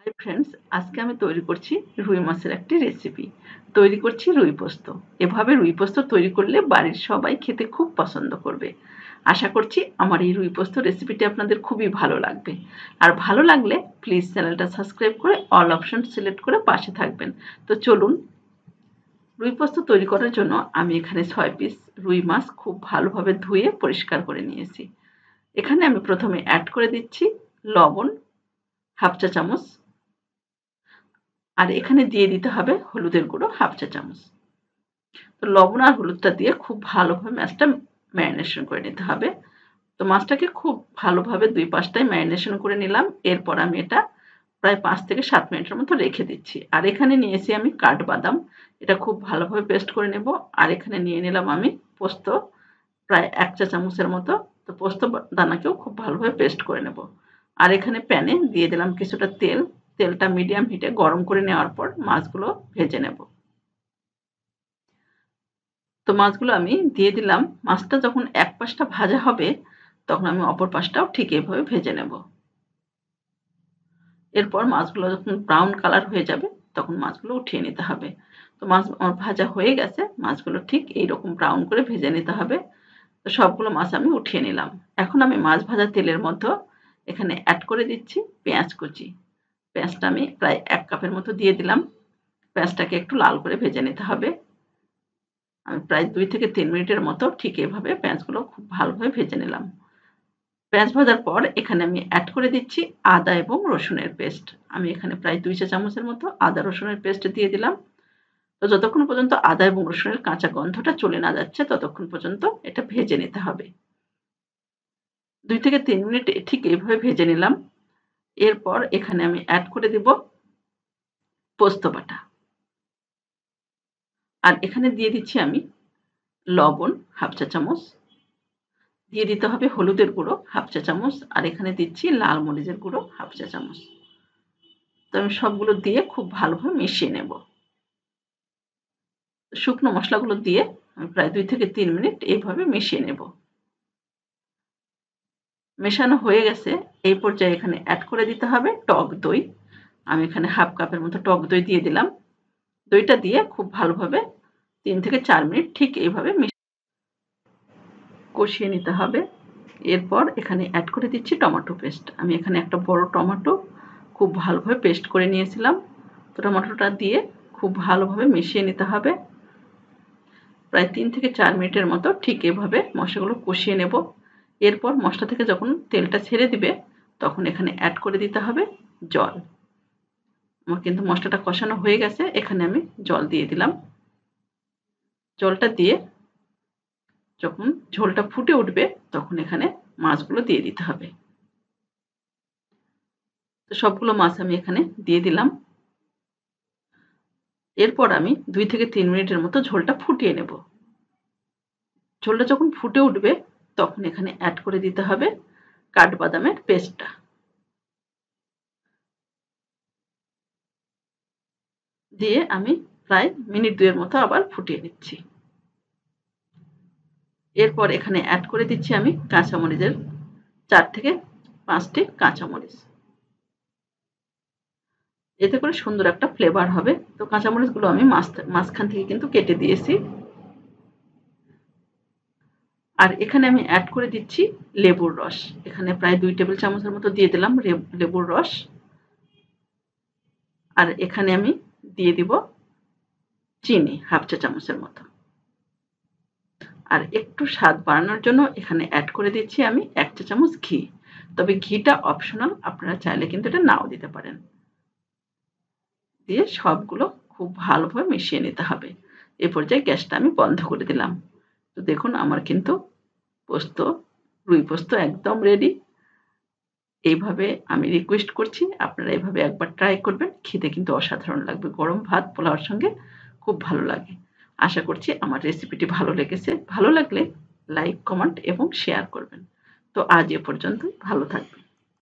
Hi friends, আজকে আমি তৈরি করছি রুই মাছের একটি রেসিপি। তৈরি করছি রুই পোস্ত। এভাবে রুই পোস্ত তৈরি করলে বাড়ির সবাই খেতে খুব পছন্দ করবে। আশা করছি আমার এই রুই পোস্ত রেসিপিটি আপনাদের খুবই ভালো লাগবে। আর ভালো লাগলে প্লিজ চ্যানেলটা সাবস্ক্রাইব করে অল অপশন সিলেক্ট করে পাশে থাকবেন। তো চলুন, রুই পোস্ত তৈরি করার জন্য আমি এখানে 6 পিস রুই মাছ খুব ভালোভাবে ধুয়ে পরিষ্কার করে নিয়েছি। এখানে আমি প্রথমে অ্যাড করে দিচ্ছি লবণ হাফ চা চামচ, আর এখানে দিয়ে দিতে হবে হলুদের গুঁড়ো হাফ চা চামচ। তো লবণ আর হলুদটা দিয়ে খুব ভালোভাবে মাছটা ম্যারিনেশন করে নিতে হবে। তো মাছটাকে খুব ভালোভাবে ২ পাশটাই ম্যারিনেশন করে নিলাম। এরপর আমি এটা প্রায় ৫ থেকে ৭ মিনিটের মতো রেখে দিচ্ছি। আর এখানে নিয়েছি আমি কাঠবাদাম। এটা খুব ভালোভাবে পেস্ট করে নেব। আর এখানে নিয়ে নিলাম আমি পোস্ত প্রায় ১ চা চামচের মতো। তো পোস্ত দানাকেও খুব ভালোভাবে পেস্ট করে নেব। আর এখানে প্যানে দিয়ে দিলাম কিছুটা তেল। তেলটা মিডিয়াম হিটে গরম করে নেওয়ার পর মাছগুলো ভেজে নেব। তো মাছগুলো আমি দিয়ে দিলাম। মাছটা যখন এক পাশটা ভাজা হবে তখন আমি অপর পাশটাও ঠিক এভাবে ভেজে নেব। এরপর মাছগুলো যখন ব্রাউন কালার হয়ে যাবে তখন মাছগুলো উঠিয়ে নিতে হবে। তো মাছ আমার ভাজা হয়ে গেছে। মাছগুলো ঠিক এইরকম ব্রাউন করে ভেজে নিতে হবে। তো সবগুলো মাছ আমি উঠিয়ে নিলাম। এখন আমি মাছ ভাজা তেলের মধ্যে এখানে অ্যাড করে দিচ্ছি পেঁয়াজ কুচি। পেঁয়াজটা আমি প্রায় ১ কাপের মতো দিয়ে দিলাম। পেঁয়াজটাকে একটু লাল করে ভেজে নিতে হবে। আমি প্রায় ২ থেকে ৩ মিনিটের মতো ঠিক এভাবে পেঁয়াজগুলো খুব ভালোভাবে ভেজে নিলাম। পেঁয়াজ ভাজার পর এখানে আমি অ্যাড করে দিচ্ছি আদা এবং রসুনের পেস্ট। আমি এখানে প্রায় ২ চা চামচের মতো আদা রসুনের পেস্ট দিয়ে দিলাম। তো যতক্ষণ পর্যন্ত আদা এবং রসুনের কাঁচা গন্ধটা চলে না যাচ্ছে ততক্ষণ পর্যন্ত এটা ভেজে নিতে হবে। ২ থেকে ৩ মিনিট ঠিক এইভাবে ভেজে নিলাম। এরপর এখানে আমি অ্যাড করে দিব পোস্ত বাটা। আর এখানে দিয়ে দিচ্ছি আমি লবণ হাফ চা চামচ, দিয়ে দিতে হবে হলুদের গুঁড়ো হাফ চা চামচ, আর এখানে দিচ্ছি লাল মরিচের গুঁড়ো হাফ চা চামচ। তো আমি সবগুলো দিয়ে খুব ভালোভাবে মিশিয়ে নেব। শুকনো মশলাগুলো দিয়ে আমি প্রায় ২ থেকে ৩ মিনিট এইভাবে মিশিয়ে নেব। মেশানো হয়ে গেছে। এই পর্যায়ে এখানে অ্যাড করে দিতে হবে টক দই। আমি এখানে হাফ কাপের মতো টক দই দিয়ে দিলাম। দইটা দিয়ে খুব ভালোভাবে ৩ থেকে ৪ মিনিট ঠিক এইভাবে কষিয়ে নিতে হবে। এরপর এখানে অ্যাড করে দিচ্ছি টমেটো পেস্ট। আমি এখানে একটা বড় টমেটো খুব ভালোভাবে পেস্ট করে নিয়েছিলাম। তো টমেটোটা দিয়ে খুব ভালোভাবে মিশিয়ে নিতে হবে। প্রায় ৩ থেকে ৪ মিনিটের মতো ঠিক এভাবে মশলাগুলো কষিয়ে নেব। এরপর মশলা থেকে যখন তেলটা ছেড়ে দিবে তখন এখানে অ্যাড করে দিতে হবে জল। আমার কিন্তু মশলাটা কষানো হয়ে গেছে। এখানে আমি জল দিয়ে দিলাম। জলটা দিয়ে যখন ঝোলটা ফুটে উঠবে তখন এখানে মাছগুলো দিয়ে দিতে হবে। তো সবগুলো মাছ আমি এখানে দিয়ে দিলাম। এরপর আমি ২ থেকে ৩ মিনিটের মতো ঝোলটা ফুটিয়ে নেব। ঝোলটা যখন ফুটে উঠবে তখন এখানে অ্যাড করে দিতে হবে কাঠবাদামের পেস্টটা। দিয়ে আমি প্রায় মিনিট ২ এর মতো আবার ফুটিয়ে নিচ্ছি। এরপর এখানে অ্যাড করে দিচ্ছি আমি কাঁচামরিচের ৪ থেকে ৫ টি কাঁচামরিচ। এতে করে সুন্দর একটা ফ্লেভার হবে। তো কাঁচামরিচগুলো আমি মাঝখান থেকে কিন্তু কেটে দিয়েছি। আর এখানে আমি অ্যাড করে দিচ্ছি লেবুর রস। এখানে প্রায় ২ টেবিল চামচের মতো দিয়ে দিলাম লেবুর রস। আর এখানে আমি দিয়ে দিব চিনি হাফ চা চামচের মতো। আর একটু স্বাদ বাড়ানোর জন্য এখানে অ্যাড করে দিচ্ছি আমি ১ চা চামচ ঘি। তবে ঘিটা অপশনাল, আপনারা চাইলে কিন্তু এটা নাও দিতে পারেন। দিয়ে সবগুলো খুব ভালোভাবে মিশিয়ে নিতে হবে। এ পর্যায়ে গ্যাসটা আমি বন্ধ করে দিলাম। তো দেখুন আমার কিন্তু রুই পোস্ত একদম রেডি। এইভাবে আমি রিকোয়েস্ট করছি আপনারা এভাবে একবার ট্রাই করবেন। খেতে কিন্তু অসাধারণ লাগবে। গরম ভাত পোলাওর সঙ্গে খুব ভালো লাগে। আশা করছি আমার রেসিপিটি ভালো লেগেছে। ভালো লাগলে লাইক, কমেন্ট এবং শেয়ার করবেন। তো আজ এ পর্যন্তই। ভালো থাকবেন।